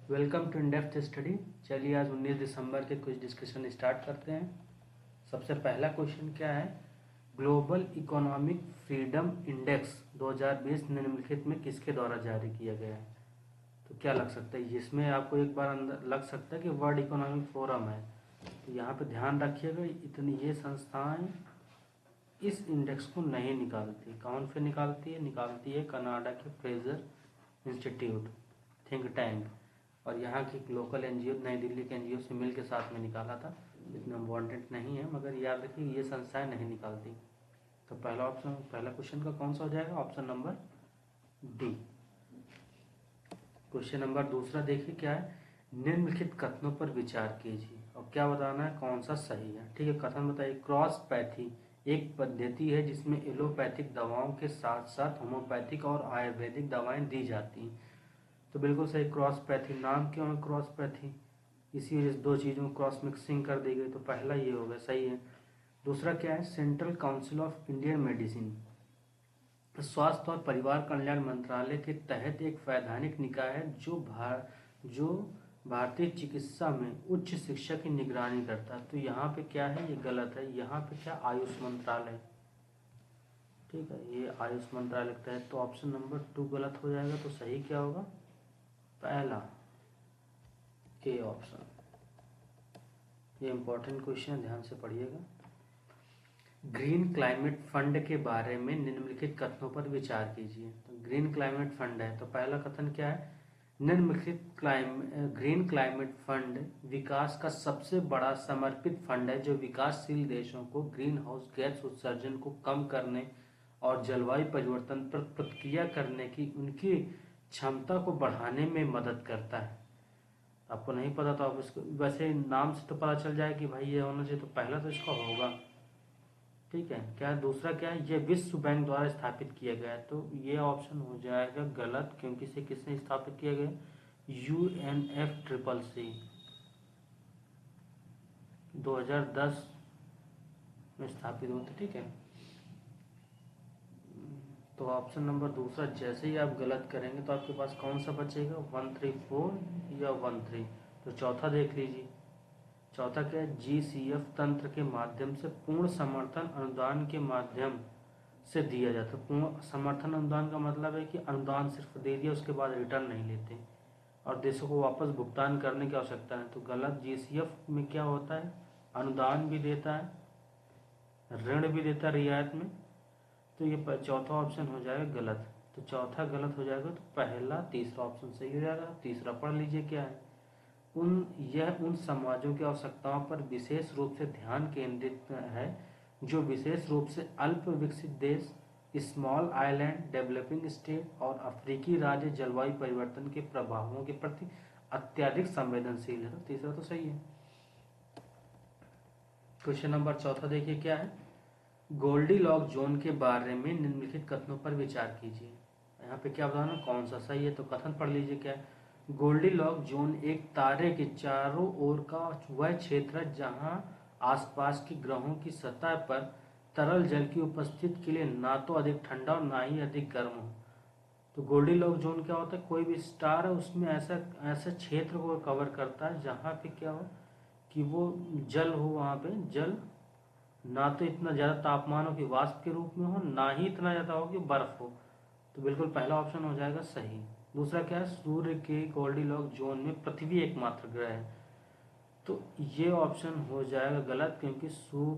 Welcome to in depth study. चलिए आज 19 दिसंबर के कुछ डिस्कशन स्टार्ट करते हैं। सबसे पहला क्वेश्चन क्या है, ग्लोबल इकोनॉमिक फ्रीडम इंडेक्स 2020 निम्नलिखित में किसके द्वारा जारी किया गया है। तो क्या लग सकता है, इसमें आपको एक बार अंदर लग सकता है कि वर्ल्ड इकोनॉमिक फोरम है। तो यहाँ पे ध्यान रखिएगा, इतनी ये संस्थाएं इस इंडेक्स को नहीं निकालती। कौन से निकालती है कनाडा के फ्रेजर इंस्टीट्यूट थिंक टैंक, और यहाँ की लोकल एनजीओ नई दिल्ली के एनजीओ से मिल के साथ में निकाला था। इतना इम्पोर्टेंट नहीं है, मगर याद रखिए ये संस्थाएं नहीं निकालती। तो पहला क्वेश्चन का कौन सा हो जाएगा, option number D. Question number दूसरा देखिए क्या है, निम्नलिखित कथनों पर विचार कीजिए और क्या बताना है कौन सा सही है। ठीक है, कथन बताइए। क्रॉस पैथी एक पद्धति है जिसमें एलोपैथिक दवाओं के साथ साथ होम्योपैथिक और आयुर्वेदिक दवाएं दी जाती हैं। तो बिल्कुल सही, क्रॉस पैथी। नाम क्यों है क्रॉस पैथी, इसी वजह से दो चीज़ों में क्रॉस मिक्सिंग कर दी गई। तो पहला ये हो गया, सही है। दूसरा क्या है, central council of Indian medicine स्वास्थ्य और परिवार कल्याण मंत्रालय के तहत एक वैधानिक निकाय है जो भारतीय चिकित्सा में उच्च शिक्षा की निगरानी करता है। तो यहाँ पे क्या है, ये गलत है। यहाँ पे क्या, आयुष मंत्रालय। ठीक है, ये आयुष मंत्रालय के तहत, तो ऑप्शन नंबर 2 गलत हो जाएगा। तो सही क्या होगा, पहला ए ऑप्शन। ये इंपॉर्टेंट क्वेश्चन है, ध्यान से पढ़िएगा। ग्रीन क्लाइमेट फंड के बारे में निम्नलिखित कथनों पर विचार कीजिए। तो ग्रीन क्लाइमेट फंड है, तो पहला कथन क्या है, निम्नलिखित ग्रीन क्लाइमेट फंड विकास का सबसे बड़ा समर्पित फंड है जो विकासशील देशों को ग्रीन हाउस गैस उत्सर्जन को कम करने और जलवायु परिवर्तन पर प्रतिक्रिया करने की उनकी क्षमता को बढ़ाने में मदद करता है। आपको नहीं पता तो आप इसको वैसे नाम से तो पता चल जाए कि भाई ये होना चाहिए, तो पहला तो इसका होगा। ठीक है, क्या है दूसरा, क्या है, ये विश्व बैंक द्वारा स्थापित किया गया है। तो ये ऑप्शन हो जाएगा गलत, क्योंकि इसे किसने स्थापित किया गया, UNFCCC 2010 में स्थापित होते। ठीक है, तो ऑप्शन नंबर दूसरा जैसे ही आप गलत करेंगे तो आपके पास कौन सा बचेगा, 134 या 13। तो चौथा देख लीजिए। चौथा क्या है, GCF तंत्र के माध्यम से पूर्ण समर्थन अनुदान के माध्यम से दिया जाता है। पूर्ण समर्थन अनुदान का मतलब है कि अनुदान सिर्फ दे दिया, उसके बाद रिटर्न नहीं लेते और देशों को वापस भुगतान करने की आवश्यकता है। तो गलत। GCF में क्या होता है, अनुदान भी देता है, ऋण भी देता है रियायत में। तो ये चौथा ऑप्शन हो जाएगा गलत। तो चौथा गलत हो जाएगा, तो पहला तीसरा ऑप्शन सही हो जाएगा। तीसरा पढ़ लीजिए क्या है, यह उन समाजों की आवश्यकताओं पर विशेष रूप से ध्यान केंद्रित है जो विशेष रूप से अल्प विकसित देश, स्मॉल आइलैंड, डेवलपिंग स्टेट और अफ्रीकी राज्य जलवायु परिवर्तन के प्रभावों के प्रति अत्यधिक संवेदनशील है। तो तीसरा तो सही है। क्वेश्चन नंबर चौथा देखिए क्या है, गोल्डीलॉक जोन के बारे में निम्नलिखित कथनों पर विचार कीजिए। यहाँ पे क्या बताना कौन सा सही है, तो कथन पढ़ लीजिए क्या है, गोल्डीलॉक जोन एक तारे के चारों ओर का वह क्षेत्र है जहां आसपास के ग्रहों की सतह पर तरल जल की उपस्थिति के लिए ना तो अधिक ठंडा और ना ही अधिक गर्म हो। तो गोल्डीलॉक जोन क्या होता है, कोई भी स्टार है उसमें ऐसा क्षेत्र को कवर करता है जहाँ पे क्या हो कि वो जल हो, वहाँ पे जल ना तो इतना ज़्यादा तापमान हो कि वाष्प के रूप में हो, ना ही इतना ज़्यादा हो कि बर्फ हो। तो बिल्कुल पहला ऑप्शन हो जाएगा सही। दूसरा क्या है, सूर्य के गोल्डीलॉक जोन में पृथ्वी एकमात्र ग्रह है। तो ये ऑप्शन हो जाएगा गलत, क्योंकि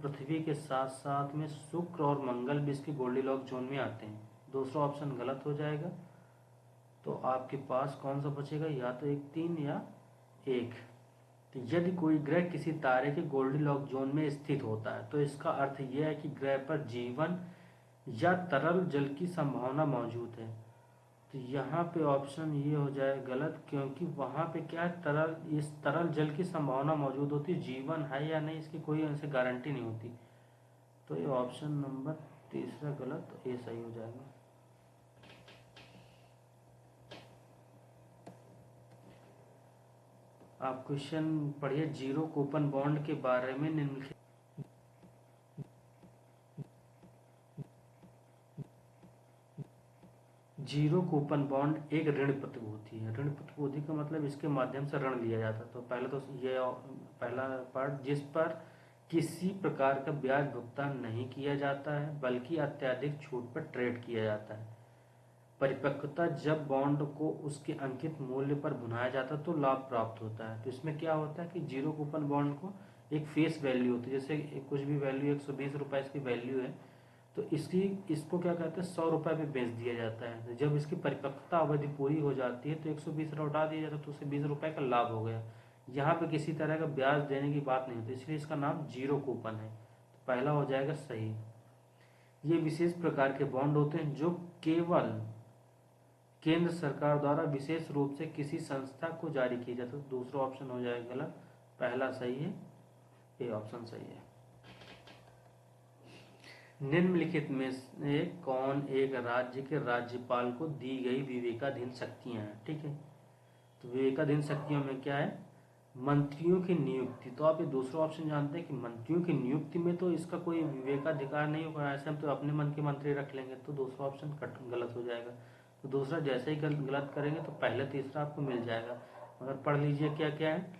पृथ्वी के साथ साथ में शुक्र और मंगल भी इसके गोल्डीलॉक जोन में आते हैं। दूसरा ऑप्शन गलत हो जाएगा। तो आपके पास कौन सा बचेगा, या तो एक 3 या 1। तो यदि कोई ग्रह किसी तारे के गोल्डीलॉक जोन में स्थित होता है तो इसका अर्थ यह है कि ग्रह पर जीवन या तरल जल की संभावना मौजूद है। तो यहाँ पे ऑप्शन ये हो जाए गलत, क्योंकि वहाँ पे क्या है, इस तरल जल की संभावना मौजूद होती है, जीवन है या नहीं इसकी कोई ऐसे गारंटी नहीं होती। तो ये ऑप्शन नंबर तीसरा गलत, तो ये सही हो जाएगा। आप क्वेश्चन पढ़िए, जीरो कूपन बॉन्ड के बारे में निम्नलिखित जीरो कूपन बॉन्ड एक ऋण प्रतिभूति है। ऋण प्रतिभूति का मतलब इसके माध्यम से ऋण लिया जाता है। तो पहले तो ये पहला पार्ट, जिस पर किसी प्रकार का ब्याज भुगतान नहीं किया जाता है बल्कि अत्यधिक छूट पर ट्रेड किया जाता है। परिपक्वता, जब बॉन्ड को उसके अंकित मूल्य पर भुनाया जाता है तो लाभ प्राप्त होता है। तो इसमें क्या होता है कि जीरो कूपन बॉन्ड को एक फेस वैल्यू होती है, जैसे कुछ भी वैल्यू 120 रुपये इसकी वैल्यू है, तो इसको क्या कहते हैं 100 रुपये पे बेच दिया जाता है। तो जब इसकी परिपक्वता अवधि पूरी हो जाती है तो 120 लौटा दिया जाता है, तो उसे 20 रुपये का लाभ हो गया। यहाँ पे किसी तरह का ब्याज देने की बात नहीं होती, इसलिए इसका नाम जीरो कूपन है। तो पहला हो जाएगा सही। ये विशेष प्रकार के बॉन्ड होते हैं जो केवल केंद्र सरकार द्वारा विशेष रूप से किसी संस्था को जारी किए जाते हैं। तो दूसरा ऑप्शन हो जाएगा गलत, पहला सही है, ये ऑप्शन सही है। निम्नलिखित में से कौन एक राज्य के राज्यपाल को दी गई विवेकाधीन शक्तियां हैं? ठीक है, तो विवेकाधीन शक्तियों में क्या है? मंत्रियों की नियुक्ति। तो आप ये दूसरा ऑप्शन जानते हैं कि मंत्रियों की नियुक्ति में तो इसका कोई विवेकाधिकार नहीं होगा, ऐसे हम तो अपने मन के मंत्री रख लेंगे, तो दूसरा ऑप्शन गलत हो जाएगा। तो दूसरा जैसे ही गलत करेंगे तो पहले तीसरा आपको मिल जाएगा। मगर पढ़ लीजिए क्या क्या है।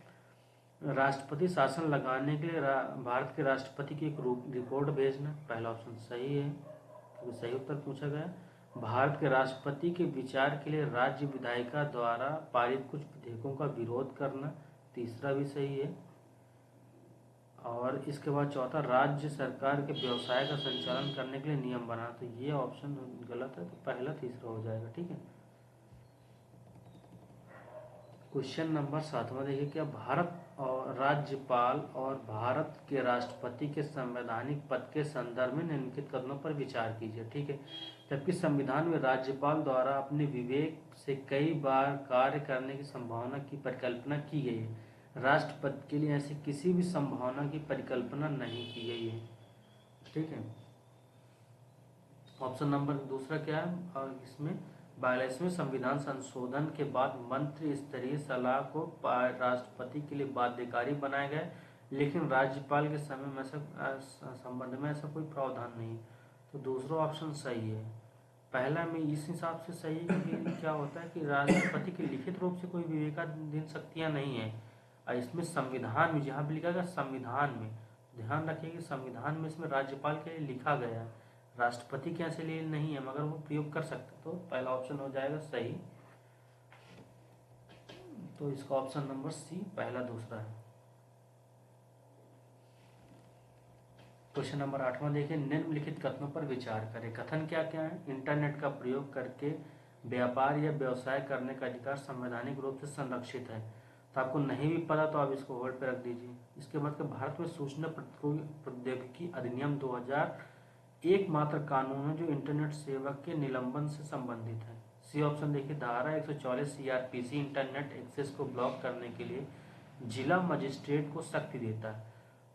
राष्ट्रपति शासन लगाने के लिए भारत के राष्ट्रपति की एक रिपोर्ट भेजना, पहला ऑप्शन सही है क्योंकि सही उत्तर पूछा गया। भारत के राष्ट्रपति के विचार के लिए राज्य विधायिका द्वारा पारित कुछ विधेयकों का विरोध करना, तीसरा भी सही है। और इसके बाद चौथा, राज्य सरकार के व्यवसाय का संचालन करने के लिए नियम बना, तो ये ऑप्शन गलत है, तो पहला तीसरा हो जाएगा। ठीक है, क्वेश्चन नंबर 7वां देखिए, क्या भारत और राज्यपाल और भारत के राष्ट्रपति के संवैधानिक पद के संदर्भ में निम्नलिखित कथनों पर विचार कीजिए। ठीक है, जबकि संविधान में राज्यपाल द्वारा अपने विवेक से कई बार कार्य करने की संभावना की परिकल्पना की गई है, राष्ट्रपति के लिए ऐसी किसी भी संभावना की परिकल्पना नहीं की गई है। ठीक है, ऑप्शन नंबर दूसरा क्या है? और इसमें 42वें संविधान संशोधन के बाद मंत्री स्तरीय सलाह को राष्ट्रपति के लिए बाध्यकारी बनाया गया, लेकिन राज्यपाल के समय में संबंध में ऐसा कोई प्रावधान नहीं। तो दूसरा ऑप्शन सही है। पहला में इस हिसाब से सही है कि क्या होता है कि राष्ट्रपति की लिखित रूप से कोई विवेकाधीन शक्तियां नहीं है, और इसमें संविधान में जहाँ भी लिखा गया संविधान में, ध्यान रखिए कि संविधान में इसमें राज्यपाल के लिए लिखा गया है, राष्ट्रपति के ऐसे लिए नहीं है, मगर वो प्रयोग कर सकते। तो पहला ऑप्शन हो जाएगा सही, तो इसका ऑप्शन नंबर सी पहला दूसरा है। क्वेश्चन नंबर 8वां देखिए, निम्नलिखित कथनों पर विचार करें। कथन क्या क्या है? इंटरनेट का प्रयोग करके व्यापार या व्यवसाय करने का अधिकार संवैधानिक रूप से संरक्षित है। तो आपको नहीं भी पता तो आप इसको होल्ड पे रख दीजिए। इसके बाद के भारत में सूचना प्रौद्योगिकी अधिनियम 2000 एकमात्र कानून है जो इंटरनेट सेवा के निलंबन से संबंधित है। सी ऑप्शन देखिए, धारा 144 CRPC इंटरनेट एक्सेस को ब्लॉक करने के लिए जिला मजिस्ट्रेट को शक्ति देता है।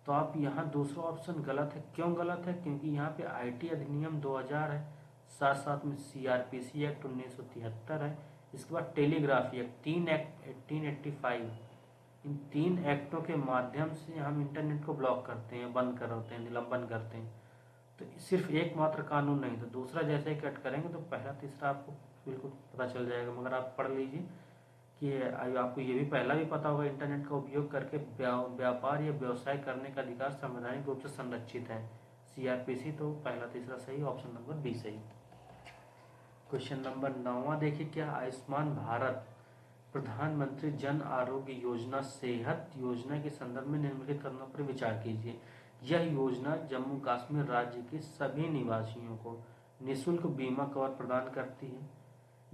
तो आप यहाँ दूसरा ऑप्शन गलत है। क्यों गलत है? क्योंकि यहाँ पे IT अधिनियम 2000 है, साथ साथ में CRPC एक्ट 1973 है, इसके बाद टेलीग्राफी एक्ट 3 एक्ट 1885। इन 3 एक्टों के माध्यम से हम इंटरनेट को ब्लॉक करते हैं, बंद करते हैं, निलंबन करते हैं। तो सिर्फ एकमात्र कानून नहीं, तो दूसरा जैसे ही कट करेंगे तो पहला तीसरा आपको बिल्कुल पता चल जाएगा। मगर आप पढ़ लीजिए कि आपको ये भी पहला भी पता होगा, इंटरनेट का उपयोग करके व्यापार या व्यवसाय करने का अधिकार संवैधानिक रूप से संरक्षित है, CRPC। तो पहला तीसरा सही, ऑप्शन नंबर बी सही। क्वेश्चन नंबर 9वां देखिए, क्या आयुष्मान भारत प्रधानमंत्री जन आरोग्य योजना सेहत योजना के संदर्भ में निम्नलिखित कथनों पर विचार कीजिए। यह योजना जम्मू कश्मीर राज्य के सभी निवासियों को निःशुल्क बीमा कवर प्रदान करती है।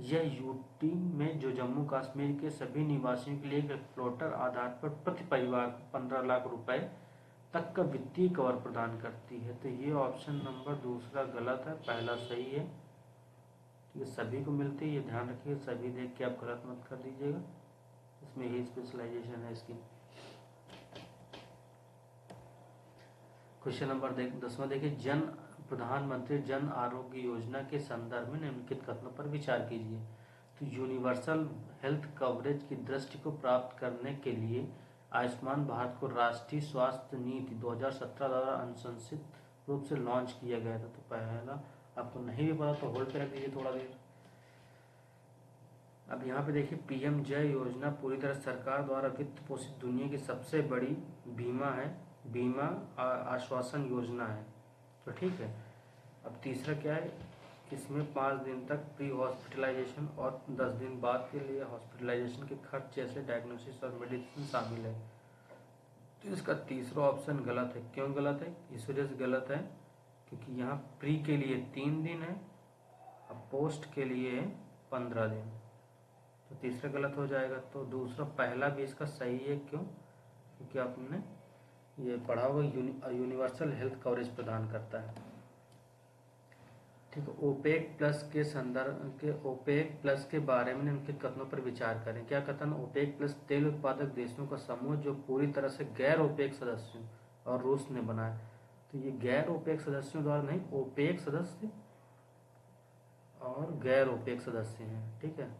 यह यूटी में जो जम्मू कश्मीर के सभी निवासियों के लिए एक फ्लोटर आधार पर प्रति परिवार 15 लाख रुपए तक का वित्तीय कवर प्रदान करती है। तो ये ऑप्शन नंबर दूसरा गलत है, पहला सही है। ये सभी को मिलती है, ये ध्यान रखिए, सभी देख के आप गलत मत कर दीजिएगा, इसमें ही स्पेशलाइजेशन है इसकी। क्वेश्चन नंबर 10वां देखिए, प्रधानमंत्री जन आरोग्य योजना के संदर्भ में निम्नलिखित कथनों पर विचार कीजिए। तो यूनिवर्सल हेल्थ कवरेज की दृष्टि को प्राप्त करने के लिए आयुष्मान भारत को राष्ट्रीय स्वास्थ्य नीति 2017 द्वारा अनुशंसित रूप से लॉन्च किया गया था। तो पहला आपको नहीं भी पता तो होल्ड पे रख दीजिए थोड़ा देर। अब यहाँ पे देखिए पीएम जय योजना पूरी तरह सरकार द्वारा वित्त पोषित दुनिया की सबसे बड़ी बीमा आश्वासन योजना है। तो ठीक है। अब तीसरा क्या है, इसमें 5 दिन तक प्री हॉस्पिटलाइजेशन और 10 दिन बाद के लिए हॉस्पिटलाइजेशन के खर्च जैसे डायग्नोसिस और मेडिसिन शामिल है। तो इसका तीसरा ऑप्शन गलत है। क्यों गलत है? इस वजह से गलत है क्योंकि यहाँ प्री के लिए 3 दिन है और पोस्ट के लिए 15 दिन। तो तीसरा गलत हो जाएगा। तो दूसरा पहला भी इसका सही है। क्यों? क्योंकि आपने ये पढ़ा होगा यूनिवर्सल हेल्थ कवरेज प्रदान करता है। ठीक है। ओपेक प्लस के बारे में निम्नलिखित कथनों पर विचार करें। क्या कथन? ओपेक प्लस तेल उत्पादक देशों का समूह जो पूरी तरह से गैर ओपेक सदस्यों और रूस ने बनाया। तो ये गैर ओपेक सदस्यों द्वारा नहीं, ओपेक सदस्य और गैर ओपेक सदस्य हैं। ठीक है।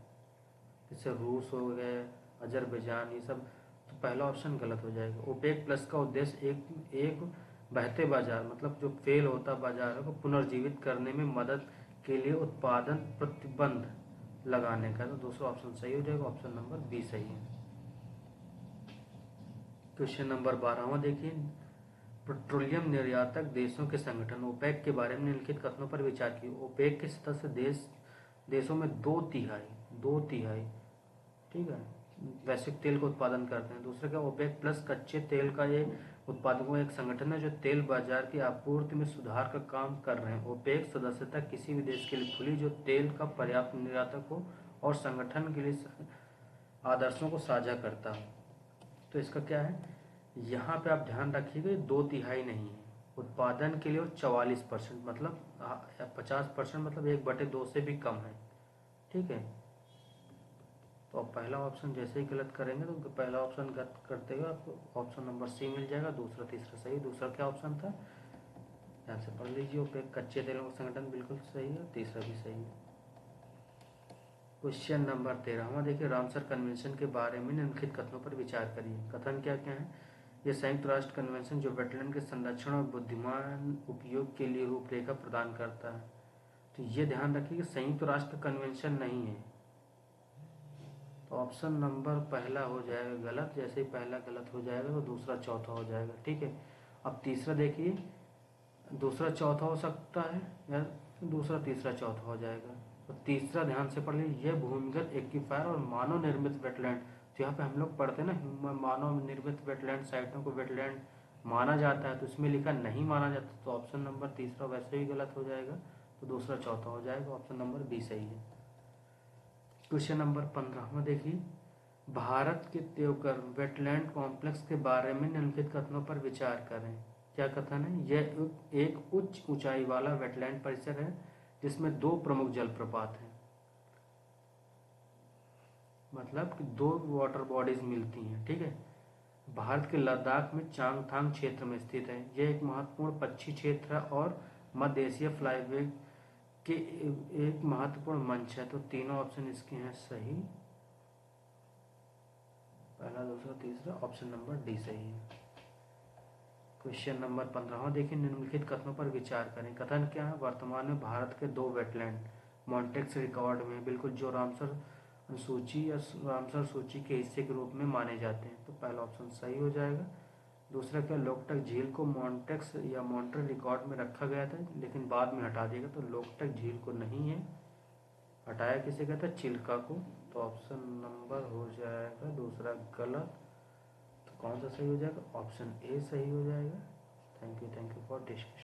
जैसे रूस हो गए, अजरबैजान, ये सब। तो पहला ऑप्शन गलत हो जाएगा। ओपेक प्लस का उद्देश्य एक बहते बाजार, मतलब जो फेल होता बाजार है, को पुनर्जीवित करने में मदद के लिए उत्पादन प्रतिबंध लगाने का। तो दूसरा ऑप्शन सही हो जाएगा। ऑप्शन नंबर बी सही है। क्वेश्चन नंबर 12वां देखिए, पेट्रोलियम निर्यातक देशों के संगठन ओपेक के बारे में निम्नलिखित कथनों पर विचार कीजिए। ओपेक के सदस्य देशों में 2/3 ठीक है वैश्विक तेल का उत्पादन करते हैं। दूसरा क्या, ओपेक प्लस कच्चे तेल का ये उत्पादकों एक संगठन है जो तेल बाजार की आपूर्ति में सुधार का काम कर रहे हैं। ओपेक सदस्यता किसी भी देश के लिए खुली जो तेल का पर्याप्त निर्यातक हो और संगठन के लिए आदर्शों को साझा करता हो। तो इसका क्या है, यहाँ पे आप ध्यान रखिएगा 2/3 नहीं है, उत्पादन के लिए 44%, मतलब 50%, मतलब 1/2 से भी कम है। ठीक है। तो आप पहला ऑप्शन जैसे ही गलत करेंगे तो पहला ऑप्शन गलत करते हुए आपको ऑप्शन नंबर सी मिल जाएगा। दूसरा तीसरा सही। दूसरा क्या ऑप्शन था, ध्यान से पढ़ लीजिए। ओपेक कच्चे तेलों का संगठन बिल्कुल सही है। तीसरा भी सही है। क्वेश्चन नंबर 13वां देखिए, रामसर कन्वेंशन के बारे में निम्नलिखित कथनों पर विचार करिए। कथन क्या क्या है, यह संयुक्त राष्ट्र कन्वेंशन जो वेटलैंड के संरक्षण और बुद्धिमान उपयोग के लिए रूपरेखा प्रदान करता है। तो ये ध्यान रखिए कि संयुक्त राष्ट्र कन्वेंशन नहीं है। तो ऑप्शन नंबर पहला हो जाएगा गलत। जैसे ही पहला गलत हो जाएगा तो दूसरा चौथा हो जाएगा। ठीक है। अब तीसरा देखिए, दूसरा चौथा हो सकता है या दूसरा तीसरा चौथा हो जाएगा। तो तीसरा ध्यान से पढ़ लीजिए, यह भूमिगत एक्वीफायर और मानव निर्मित वेटलैंड, तो यहाँ पे हम लोग पढ़ते हैं ना मानव निर्मित वेटलैंड साइटों को वेटलैंड माना जाता है, तो इसमें लिखा नहीं माना जाता। तो ऑप्शन नंबर तीसरा वैसे ही गलत हो जाएगा। तो दूसरा चौथा हो जाएगा। ऑप्शन नंबर बी सही है। क्वेश्चन नंबर 15वां देखिए, भारत के देवघर वेटलैंड कॉम्प्लेक्स के बारे में निम्नलिखित कथनों पर विचार करें। क्या कथन है, यह एक उच्च ऊंचाई वाला वेटलैंड परिसर है जिसमें 2 प्रमुख जलप्रपात हैं, मतलब कि 2 वाटर बॉडीज मिलती हैं। ठीक है। भारत के लद्दाख में चांगथांग क्षेत्र में स्थित है। यह एक महत्वपूर्ण पक्षी क्षेत्र है और मध्य एशिया फ्लाईवे के एक महत्वपूर्ण मंच है। तो तीनों ऑप्शन इसके हैं सही, पहला दूसरा तीसरा। ऑप्शन नंबर डी सही है। क्वेश्चन नंबर 15वां देखिए, निम्नलिखित कथनों पर विचार करें। कथन क्या है, वर्तमान में भारत के 2 वेटलैंड मॉन्टेक्स रिकॉर्ड में बिल्कुल जो रामसर सूची या रामसर सूची के हिस्से के रूप में माने जाते हैं। तो पहला ऑप्शन सही हो जाएगा। दूसरा क्या, लोकटक झील को मॉन्टेक्स या मॉन्ट्रियल रिकॉर्ड में रखा गया था लेकिन बाद में हटा दिया गया। तो लोकटक झील को नहीं है, हटाया किसे कहता है, चिल्का को। तो ऑप्शन नंबर हो जाएगा दूसरा गलत। तो कौन सा सही हो जाएगा, ऑप्शन ए सही हो जाएगा। Thank you for discussion.